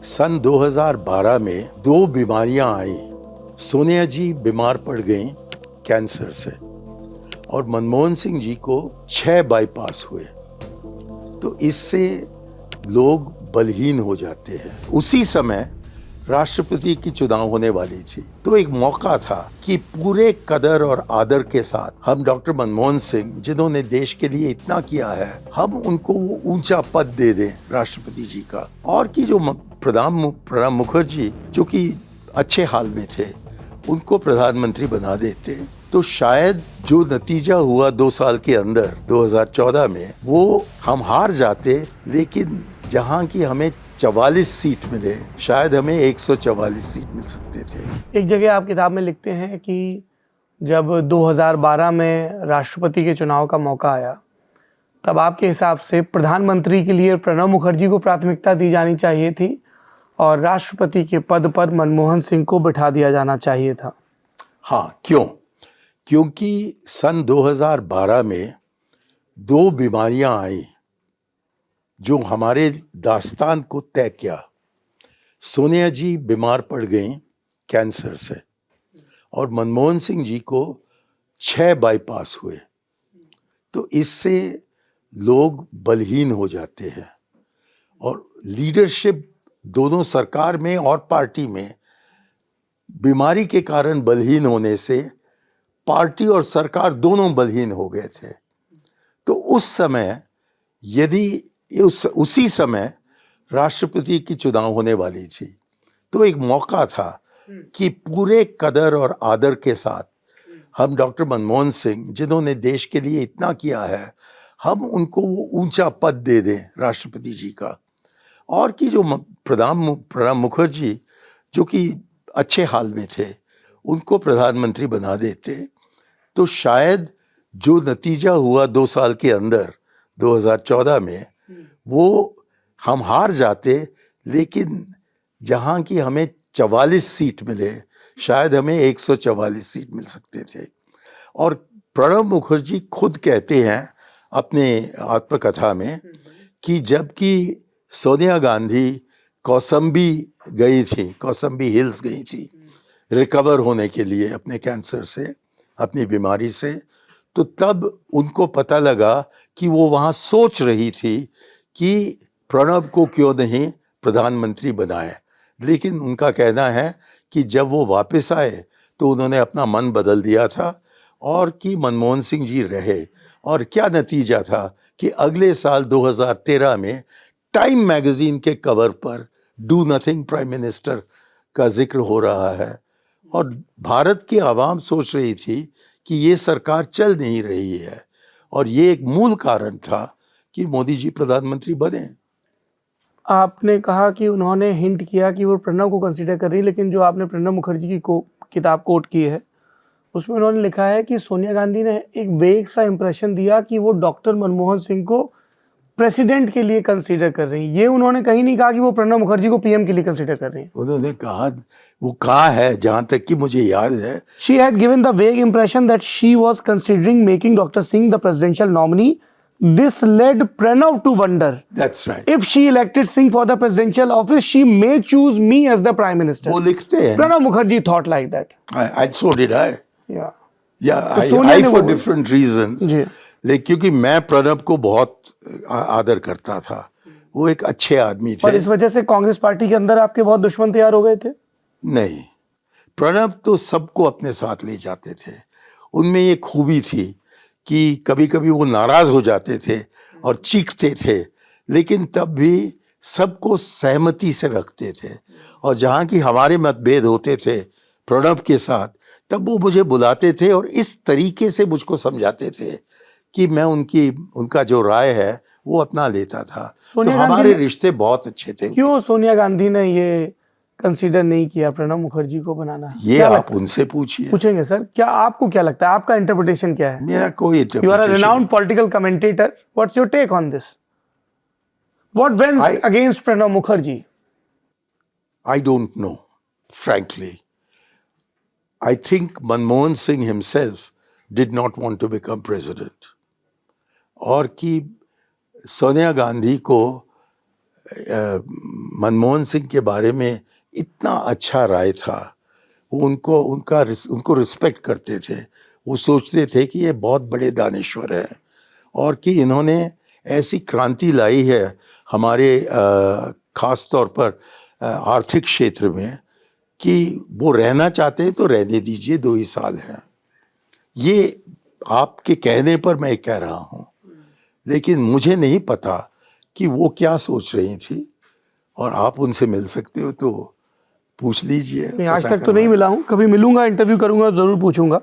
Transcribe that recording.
सन 2012 में दो बीमारियां आई। सोनिया जी बीमार पड़ गईं कैंसर से और मनमोहन सिंह जी को 6 बाईपास हुए। तो इससे लोग बलहीन हो जाते हैं। उसी समय राष्ट्रपति की चुनाव होने वाली थी, तो एक मौका था कि पूरे कदर और आदर के साथ हम डॉक्टर मनमोहन सिंह, जिन्होंने देश के लिए इतना किया है, हम उनको वो ऊंचा पद दे दें राष्ट्रपति जी का। और कि जो प्रणब मुखर्जी, जो कि अच्छे हाल में थे, उनको प्रधानमंत्री बना देते तो शायद जो नतीजा हुआ 2 साल के अंदर 2014 में, वो हम हार जाते, लेकिन जहां की हमें 44 सीट मिले, शायद हमें 144 सीट मिल सकते थे। एक जगह आप किताब में लिखते हैं कि जब 2012 में राष्ट्रपति के चुनाव का मौका आया, तब आपके हिसाब से प्रधानमंत्री के लिए प्रणब मुखर्जी को प्राथमिकता दी जानी चाहिए थी और राष्ट्रपति के पद पर मनमोहन सिंह को बिठा दिया जाना चाहिए था। हाँ, क्यों? क्योंकि सन 2012 में दो बीमारियां आई जो हमारे दास्तान को तय किया। सोनिया जी बीमार पड़ गईं कैंसर से और मनमोहन सिंह जी को 6 बाईपास हुए। तो इससे लोग बलहीन हो जाते हैं और लीडरशिप दोनों सरकार में और पार्टी में बीमारी के कारण बलहीन होने से पार्टी और सरकार दोनों बलहीन हो गए थे। तो उस समय यदि उसी समय राष्ट्रपति की चुनाव होने वाली थी, तो एक मौका था कि पूरे कदर और आदर के साथ हम डॉक्टर मनमोहन सिंह, जिन्होंने देश के लिए इतना किया है, हम उनको वो ऊंचा पद दे दें राष्ट्रपति जी का। और कि जो प्रणब मुखर्जी, जो कि अच्छे हाल में थे, उनको प्रधानमंत्री बना देते तो शायद जो नतीजा हुआ 2 साल के अंदर 2014 में, वो हम हार जाते, लेकिन जहां की हमें 44 सीट मिले, शायद हमें 144 सीट मिल सकते थे। और प्रणब मुखर्जी खुद कहते हैं अपने आत्मकथा में कि जबकि सोनिया गांधी कौसंबी गई थी, कौसंबी हिल्स गई थी रिकवर होने के लिए अपने कैंसर से, अपनी बीमारी से, तो तब उनको पता लगा कि वो वहाँ सोच रही थी कि प्रणब को क्यों नहीं प्रधानमंत्री बनाए। लेकिन उनका कहना है कि जब वो वापस आए तो उन्होंने अपना मन बदल दिया था और कि मनमोहन सिंह जी रहे। और क्या नतीजा था कि अगले साल 2013 में टाइम मैगजीन के कवर पर डू नथिंग प्राइम मिनिस्टर का जिक्र हो रहा है और भारत की आवाम सोच रही थी कि ये सरकार चल नहीं रही है। और ये एक मूल कारण था कि मोदी जी प्रधानमंत्री बने। आपने कहा कि उन्होंने हिंट किया कि वो प्रणब को कंसीडर कर रही, लेकिन जो आपने प्रणब मुखर्जी की किताब कोट की है, उसमें उन्होंने लिखा है कि सोनिया गांधी ने एक वेग सा इंप्रेशन दिया कि वो डॉक्टर मनमोहन सिंह को प्रेसिडेंट के लिए कंसीडर कर रही हैं। ये उन्होंने कहीं नहीं कहा कि वो प्रणब मुखर्जी को पीएम के लिए कंसीडर कर रही हैं। उन्होंने कहा, वो कहा है, जहां तक कि मुझे याद है, She had given the vague impression that she was considering making Dr. Singh the presidential nominee. This led Pranav to wonder. That's right. If she elected Singh for the presidential office, she may choose me as the prime minister. वो लिखते हैं। Pranav Mukherjee thought like that. So did I. Yeah. Yeah, तो I for different reasons. जी। लेकिन क्योंकि मैं प्रणब को बहुत आदर करता था, वो एक अच्छे आदमी थे। और इस वजह से कांग्रेस पार्टी के अंदर आपके बहुत दुश्मन तैयार हो गए थे? नहीं, प्रणब तो सबको अपने साथ ले जाते थे। उनमें ये खूबी थी कि कभी कभी वो नाराज हो जाते थे और चीखते थे, लेकिन तब भी सबको सहमति से रखते थे। और जहाँ की हमारे मतभेद होते थे प्रणब के साथ, तब वो मुझे बुलाते थे और इस तरीके से मुझको समझाते थे कि मैं उनका जो राय है वो अपना लेता था। तो हमारे रिश्ते बहुत अच्छे थे। क्यों सोनिया गांधी ने ये कंसीडर नहीं किया प्रणब मुखर्जी को बनाना? ये आप उनसे पूछिए। पूछेंगे सर। क्या आपको क्या लगता है, आपका इंटरप्रिटेशन क्या है? मेरा कोई interpretation. You are a renowned political commentator, what's your take on this? What went against Pranab Mukherjee? I don't know, frankly. I think Manmohan Singh himself did not want to become president. और कि सोनिया गांधी को मनमोहन सिंह के बारे में इतना अच्छा राय था। वो उनको रिस्पेक्ट करते थे। वो सोचते थे कि ये बहुत बड़े दानिश्वर हैं और कि इन्होंने ऐसी क्रांति लाई है हमारे ख़ास तौर पर आर्थिक क्षेत्र में कि वो रहना चाहते हैं तो रहने दीजिए, 2 ही साल हैं। ये आपके कहने पर मैं कह रहा हूँ, लेकिन मुझे नहीं पता कि वो क्या सोच रही थी। और आप उनसे मिल सकते हो तो पूछ लीजिए। नहीं, आज तक तो नहीं मिला हूँ, कभी मिलूंगा, इंटरव्यू करूंगा, ज़रूर पूछूंगा।